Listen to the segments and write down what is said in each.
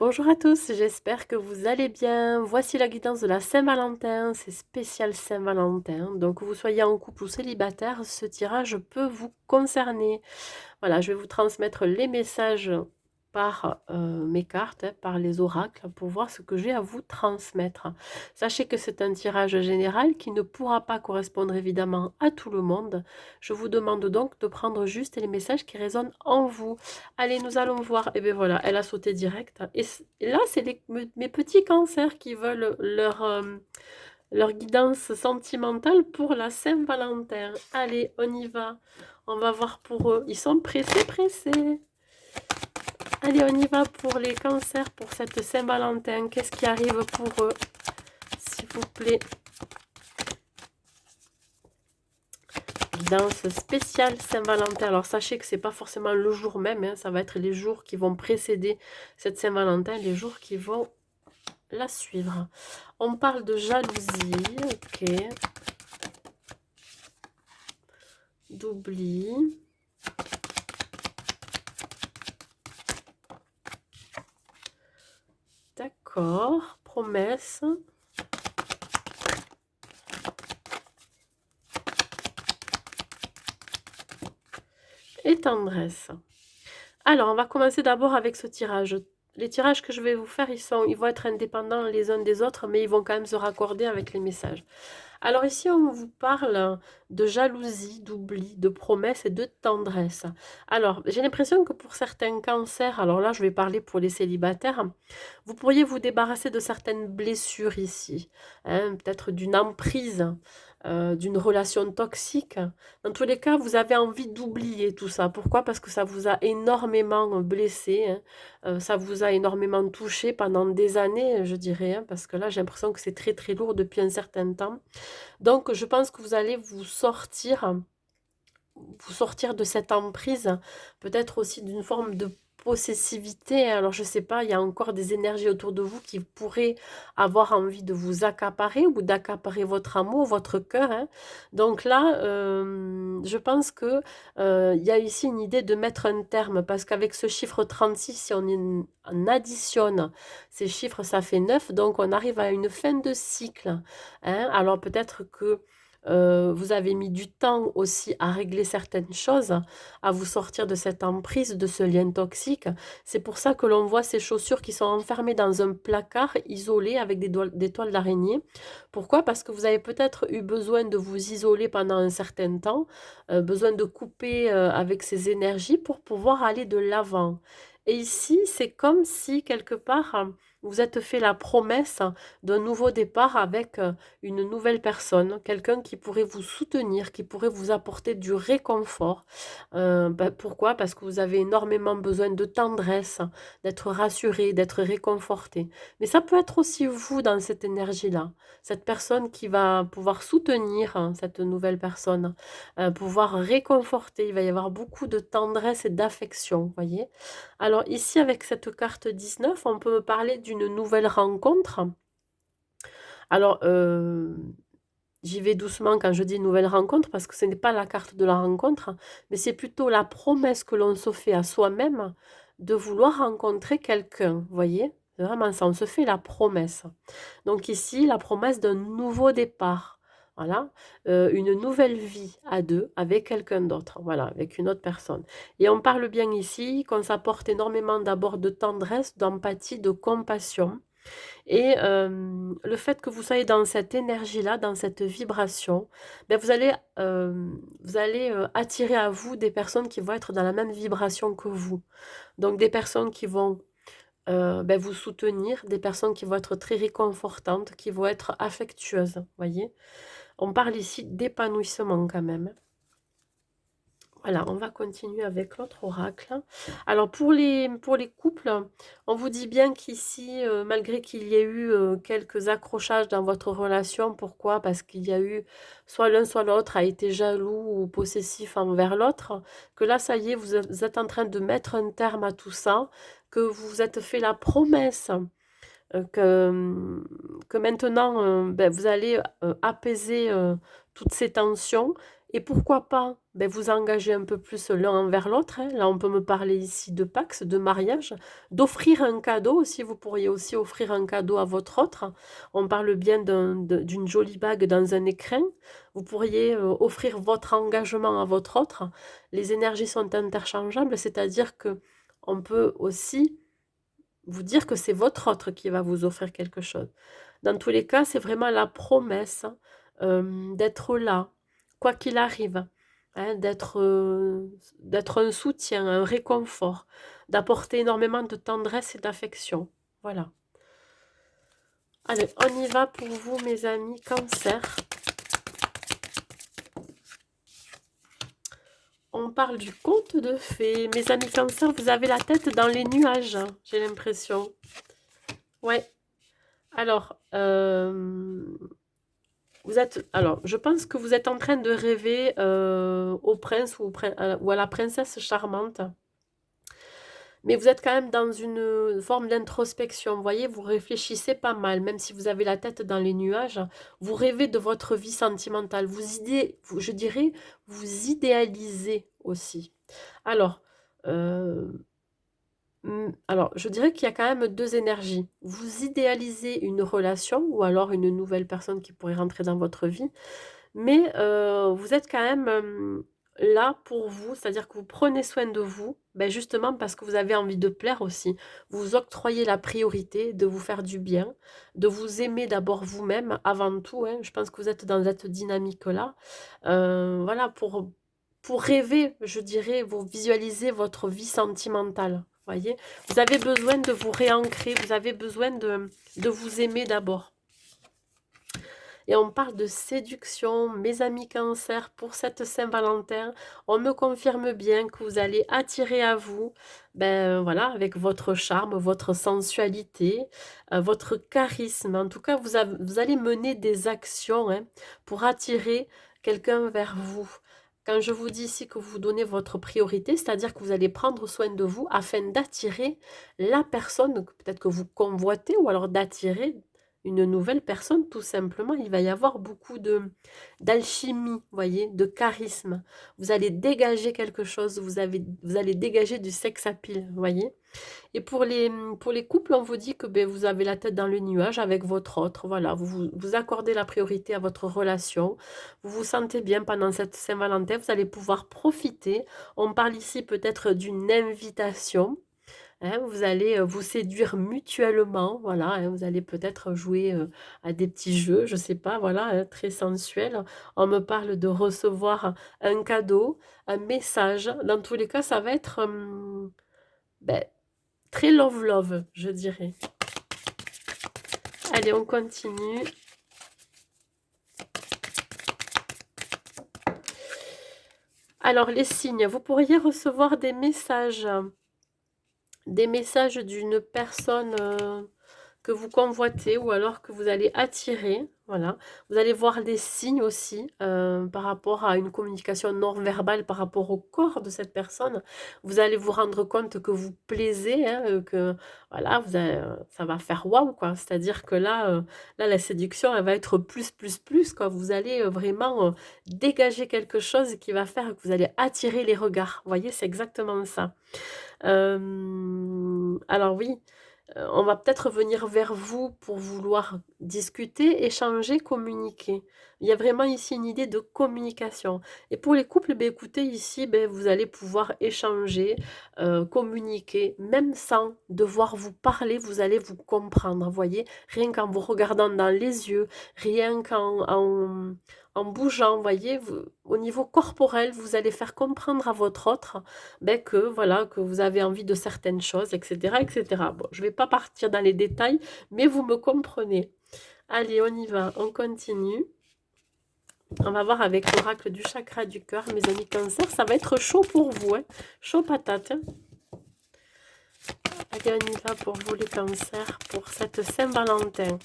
Bonjour à tous, j'espère que vous allez bien. Voici la guidance de la Saint-Valentin, c'est spécial Saint-Valentin. Donc que vous soyez en couple ou célibataire, ce tirage peut vous concerner. Voilà, je vais vous transmettre les messages par mes cartes, par les oracles, pour voir ce que j'ai à vous transmettre. Sachez que c'est un tirage général qui ne pourra pas correspondre évidemment à tout le monde. Je vous demande donc de prendre juste les messages qui résonnent en vous. Allez, nous allons voir. Et bien voilà, elle a sauté direct. Et là, c'est mes petits cancers qui veulent leur guidance sentimentale pour la Saint-Valentin. Allez, on y va. On va voir pour eux. Ils sont pressés, pressés. Allez, on y va pour les cancers pour cette Saint-Valentin. Qu'est-ce qui arrive pour eux, s'il vous plaît? Guidance spéciale Saint-Valentin. Alors, sachez que c'est pas forcément le jour même. Hein, ça va être les jours qui vont précéder cette Saint-Valentin, les jours qui vont la suivre. On parle de jalousie. Ok. D'oubli. D'accord. Promesse. Et tendresse. Alors, on va commencer d'abord avec ce tirage. Les tirages que je vais vous faire, ils vont être indépendants les uns des autres, mais ils vont quand même se raccorder avec les messages. Alors ici, on vous parle de jalousie, d'oubli, de promesse et de tendresse. Alors, j'ai l'impression que pour certains cancers, alors là, je vais parler pour les célibataires, vous pourriez vous débarrasser de certaines blessures ici, hein, peut-être d'une emprise, d'une relation toxique. Dans tous les cas, vous avez envie d'oublier tout ça. Pourquoi? Parce que ça vous a énormément blessé, hein. Ça vous a énormément touché pendant des années, je dirais, hein, parce que là, j'ai l'impression que c'est très très lourd depuis un certain temps. Donc, je pense que vous allez vous sortir de cette emprise, peut-être aussi d'une forme de possessivité. Alors, je sais pas, il y a encore des énergies autour de vous qui pourraient avoir envie de vous accaparer ou d'accaparer votre amour, votre cœur, hein. Donc là, je pense que il y a ici une idée de mettre un terme, parce qu'avec ce chiffre 36, si on additionne ces chiffres, ça fait 9, donc on arrive à une fin de cycle, hein. Alors peut-être que vous avez mis du temps aussi à régler certaines choses, à vous sortir de cette emprise, de ce lien toxique. C'est pour ça que l'on voit ces chaussures qui sont enfermées dans un placard isolé avec des toiles d'araignée. Pourquoi? Parce que vous avez peut-être eu besoin de vous isoler pendant un certain temps, besoin de couper avec ces énergies pour pouvoir aller de l'avant. Et ici, c'est comme si quelque part, vous êtes fait la promesse d'un nouveau départ avec une nouvelle personne, quelqu'un qui pourrait vous soutenir, qui pourrait vous apporter du réconfort. Pourquoi? Parce que vous avez énormément besoin de tendresse, d'être rassuré, d'être réconforté. Mais ça peut être aussi vous dans cette énergie-là, cette personne qui va pouvoir soutenir cette nouvelle personne, pouvoir réconforter. Il va y avoir beaucoup de tendresse et d'affection, vous voyez? Alors ici, avec cette carte 19, on peut parler d'une nouvelle rencontre. Alors, j'y vais doucement quand je dis nouvelle rencontre, parce que ce n'est pas la carte de la rencontre, mais c'est plutôt la promesse que l'on se fait à soi-même de vouloir rencontrer quelqu'un, vous voyez? C'est vraiment ça, on se fait la promesse. Donc ici, la promesse d'un nouveau départ, voilà, une nouvelle vie à 2 avec quelqu'un d'autre, voilà, avec une autre personne. Et on parle bien ici qu'on s'apporte énormément d'abord de tendresse, d'empathie, de compassion, et le fait que vous soyez dans cette énergie-là, dans cette vibration, ben vous allez attirer à vous des personnes qui vont être dans la même vibration que vous. Donc des personnes qui vont, vous soutenir, des personnes qui vont être très réconfortantes, qui vont être affectueuses, voyez? On parle ici d'épanouissement quand même. Voilà, on va continuer avec l'autre oracle. Alors pour les couples, on vous dit bien qu'ici, malgré qu'il y ait eu quelques accrochages dans votre relation, pourquoi? Parce qu'il y a eu soit l'un soit l'autre a été jaloux ou possessif envers l'autre, que là, ça y est, vous êtes en train de mettre un terme à tout ça, que vous vous êtes fait la promesse que maintenant, vous allez apaiser toutes ces tensions Et pourquoi pas vous engager un peu plus l'un envers l'autre, hein. Là, on peut me parler ici de Pax, de mariage, d'offrir un cadeau aussi. Vous pourriez aussi offrir un cadeau à votre autre. On parle bien d'une jolie bague dans un écrin. Vous pourriez offrir votre engagement à votre autre. Les énergies sont interchangeables, c'est-à-dire que on peut aussi vous dire que c'est votre autre qui va vous offrir quelque chose. Dans tous les cas, c'est vraiment la promesse d'être là, quoi qu'il arrive, hein, d'être un soutien, un réconfort, d'apporter énormément de tendresse et d'affection. Voilà. Allez, on y va pour vous, mes amis Cancer. On parle du conte de fées. Mes amis Cancer, vous avez la tête dans les nuages, hein, j'ai l'impression. Ouais. Alors, alors, je pense que vous êtes en train de rêver au prince ou à la princesse charmante. Mais vous êtes quand même dans une forme d'introspection. Vous voyez, vous réfléchissez pas mal, même si vous avez la tête dans les nuages. Vous rêvez de votre vie sentimentale. Je dirais, vous idéalisez aussi. Alors, euh, alors, je dirais qu'il y a quand même deux énergies. Vous idéalisez une relation ou alors une nouvelle personne qui pourrait rentrer dans votre vie. Mais vous êtes quand même là pour vous, c'est-à-dire que vous prenez soin de vous, justement parce que vous avez envie de plaire aussi. Vous octroyez la priorité de vous faire du bien, de vous aimer d'abord vous-même avant tout, hein. Je pense que vous êtes dans cette dynamique-là. Voilà, pour rêver, je dirais, vous visualisez votre vie sentimentale. Voyez, vous avez besoin de vous réancrer, vous avez besoin de vous aimer d'abord. Et on parle de séduction, mes amis Cancer, pour cette Saint-Valentin. On me confirme bien que vous allez attirer à vous, voilà, avec votre charme, votre sensualité, votre charisme. En tout cas, vous allez mener des actions hein, pour attirer quelqu'un vers vous. Quand je vous dis ici que vous donnez votre priorité, c'est-à-dire que vous allez prendre soin de vous afin d'attirer la personne, peut-être que vous convoitez, ou alors d'attirer une nouvelle personne, tout simplement. Il va y avoir beaucoup d'alchimie, voyez, de charisme. Vous allez dégager quelque chose, vous allez dégager du sex appeal, voyez. Et pour les couples, on vous dit que vous avez la tête dans le nuage avec votre autre. Voilà, vous accordez la priorité à votre relation. Vous vous sentez bien pendant cette Saint-Valentin. Vous allez pouvoir profiter. On parle ici peut-être d'une invitation. Hein, vous allez vous séduire mutuellement, voilà, hein, vous allez peut-être jouer à des petits jeux, je sais pas, voilà, hein, très sensuel. On me parle de recevoir un cadeau, un message. Dans tous les cas, ça va être ben, très love-love, je dirais. Allez, on continue. Alors, les signes, vous pourriez recevoir des messages d'une personne que vous convoitez ou alors que vous allez attirer. Voilà. Vous allez voir des signes aussi par rapport à une communication non verbale, par rapport au corps de cette personne. Vous allez vous rendre compte que vous plaisez, hein, que voilà, ça va faire waouh, quoi. C'est-à-dire que là, la séduction, elle va être plus, quoi. Vous allez vraiment dégager quelque chose qui va faire que vous allez attirer les regards. Vous voyez, c'est exactement ça. Alors oui, on va peut-être venir vers vous pour vouloir discuter, échanger, communiquer. Il y a vraiment ici une idée de communication. Et pour les couples, écoutez, ici, vous allez pouvoir échanger, communiquer, même sans devoir vous parler, vous allez vous comprendre, voyez, rien qu'en vous regardant dans les yeux, rien en bougeant, voyez, au niveau corporel, vous allez faire comprendre à votre autre que voilà, que vous avez envie de certaines choses, etc., etc. Bon, je ne vais pas partir dans les détails, mais vous me comprenez. Allez, on y va, on continue. On va voir avec l'oracle du chakra du cœur, mes amis Cancer. Ça va être chaud pour vous, hein. Chaud patate. Hein. Allez, on y va pour vous les Cancers, pour cette Saint-Valentin.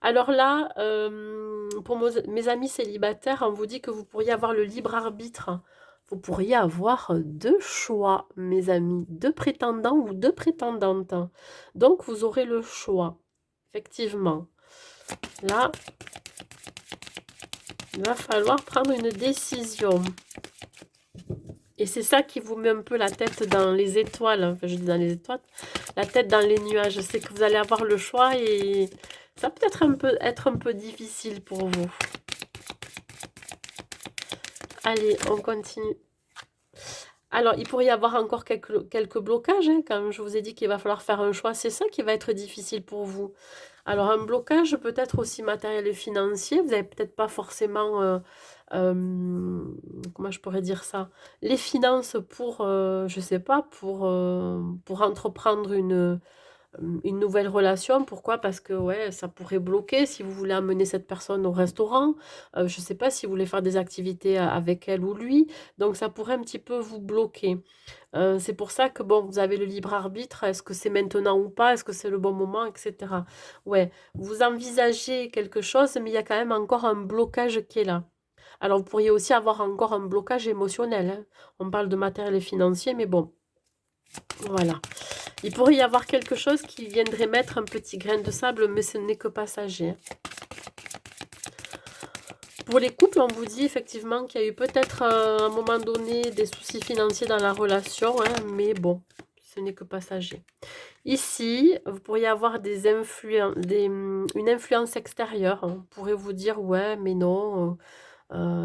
Alors là, pour mes amis célibataires, on vous dit que vous pourriez avoir le libre arbitre. Vous pourriez avoir deux choix, mes amis, deux prétendants ou deux prétendantes. Donc, vous aurez le choix, effectivement. Là, Il va falloir prendre une décision. Et c'est ça qui vous met un peu la tête dans les étoiles. Enfin, je dis dans les étoiles. La tête dans les nuages. C'est que vous allez avoir le choix et ça peut être un peu difficile pour vous. Allez, on continue. Alors, il pourrait y avoir encore quelques blocages, hein, quand je vous ai dit qu'il va falloir faire un choix. C'est ça qui va être difficile pour vous. Alors, un blocage peut-être aussi matériel et financier. Vous n'avez peut-être pas forcément, comment je pourrais dire ça, les finances pour, je sais pas, pour entreprendre une nouvelle relation. Pourquoi? Parce que ouais, ça pourrait bloquer si vous voulez amener cette personne au restaurant. Je ne sais pas si vous voulez faire des activités avec elle ou lui. Donc ça pourrait un petit peu vous bloquer. C'est pour ça que bon, vous avez le libre arbitre. Est-ce que c'est maintenant ou pas? Est-ce que c'est le bon moment, etc. Ouais, vous envisagez quelque chose, mais il y a quand même encore un blocage qui est là. Alors vous pourriez aussi avoir encore un blocage émotionnel, hein. On parle de matériel et financier, mais bon, voilà. Il pourrait y avoir quelque chose qui viendrait mettre un petit grain de sable, mais ce n'est que passager. Pour les couples, on vous dit effectivement qu'il y a eu peut-être à un moment donné des soucis financiers dans la relation, hein, mais bon, ce n'est que passager. Ici, vous pourriez avoir une influence extérieure. On pourrait vous dire, ouais, mais non,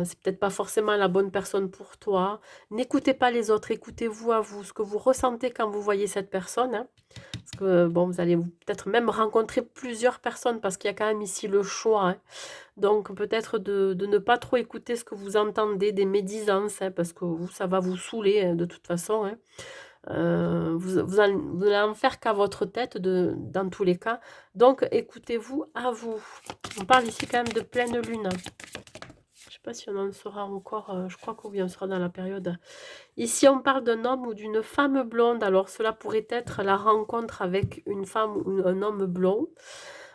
c'est peut-être pas forcément la bonne personne pour toi. N'écoutez pas les autres, écoutez-vous à vous, ce que vous ressentez quand vous voyez cette personne, hein. Parce que, bon, vous allez peut-être même rencontrer plusieurs personnes parce qu'il y a quand même ici le choix, hein. Donc, peut-être de ne pas trop écouter ce que vous entendez, des médisances, hein, parce que vous, ça va vous saouler, hein, de toute façon, hein. Vous allez en faire qu'à votre tête dans tous les cas. Donc, écoutez-vous à vous. On parle ici quand même de pleine lune. Je sais pas si on en sera encore, je crois que oui, on sera dans la période. Ici, on parle d'un homme ou d'une femme blonde. Alors, cela pourrait être la rencontre avec une femme ou un homme blond.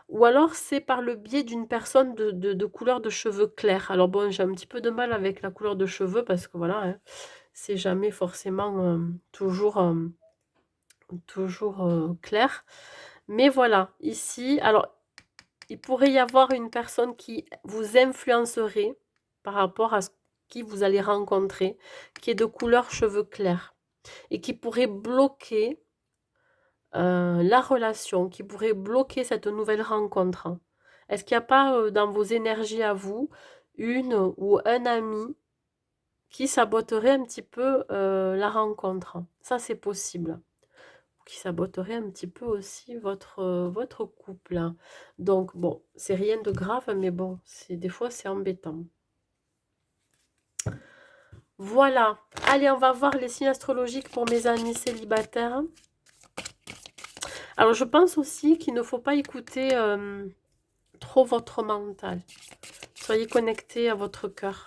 Ou alors, c'est par le biais d'une personne de couleur de cheveux clairs. Alors, bon, j'ai un petit peu de mal avec la couleur de cheveux parce que voilà, hein, c'est jamais forcément toujours clair. Mais voilà, ici, alors, il pourrait y avoir une personne qui vous influencerait par rapport à ce qui vous allez rencontrer, qui est de couleur cheveux clairs et qui pourrait bloquer la relation, qui pourrait bloquer cette nouvelle rencontre. Est-ce qu'il n'y a pas dans vos énergies à vous une ou un ami qui saboterait un petit peu la rencontre? Ça, c'est possible. Qui saboterait un petit peu aussi votre couple, hein. Donc, bon, c'est rien de grave, mais bon, des fois, c'est embêtant. Voilà. Allez, on va voir les signes astrologiques pour mes amis célibataires. Alors, je pense aussi qu'il ne faut pas écouter trop votre mental. Soyez connectés à votre cœur.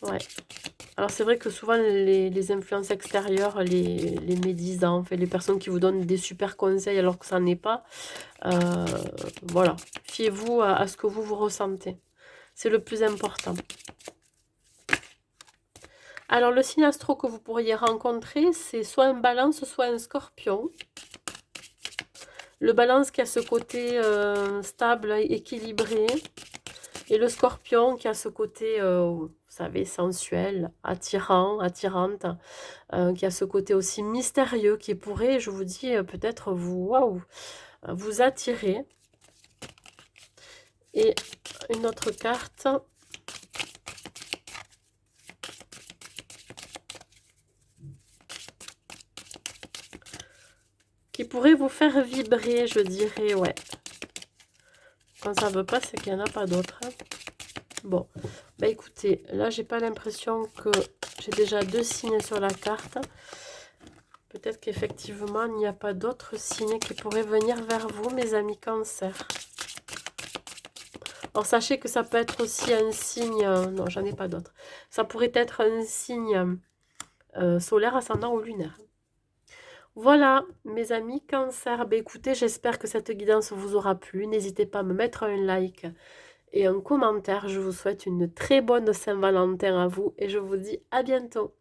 Ouais. Alors, c'est vrai que souvent, les influences extérieures, les médisants, enfin, les personnes qui vous donnent des super conseils alors que ça n'est pas, voilà. Fiez-vous à ce que vous ressentez. C'est le plus important. Alors, le signe astro que vous pourriez rencontrer, c'est soit un balance, soit un scorpion. Le balance qui a ce côté stable, équilibré. Et le scorpion qui a ce côté, vous savez, sensuel, attirant, attirante. Qui a ce côté aussi mystérieux, qui pourrait, je vous dis, peut-être vous attirer. Et une autre carte. Qui pourrait vous faire vibrer, je dirais, ouais. Quand ça ne veut pas, c'est qu'il n'y en a pas d'autres, hein. Bon, bah écoutez, là, j'ai pas l'impression que j'ai déjà 2 signes sur la carte. Peut-être qu'effectivement, il n'y a pas d'autres signes qui pourraient venir vers vous, mes amis Cancer. Alors, sachez que ça peut être aussi un signe... non, j'en ai pas d'autres. Ça pourrait être un signe solaire, ascendant ou lunaire. Voilà, mes amis Cancer. Bah, écoutez, j'espère que cette guidance vous aura plu. N'hésitez pas à me mettre un like et un commentaire. Je vous souhaite une très bonne Saint-Valentin à vous et je vous dis à bientôt.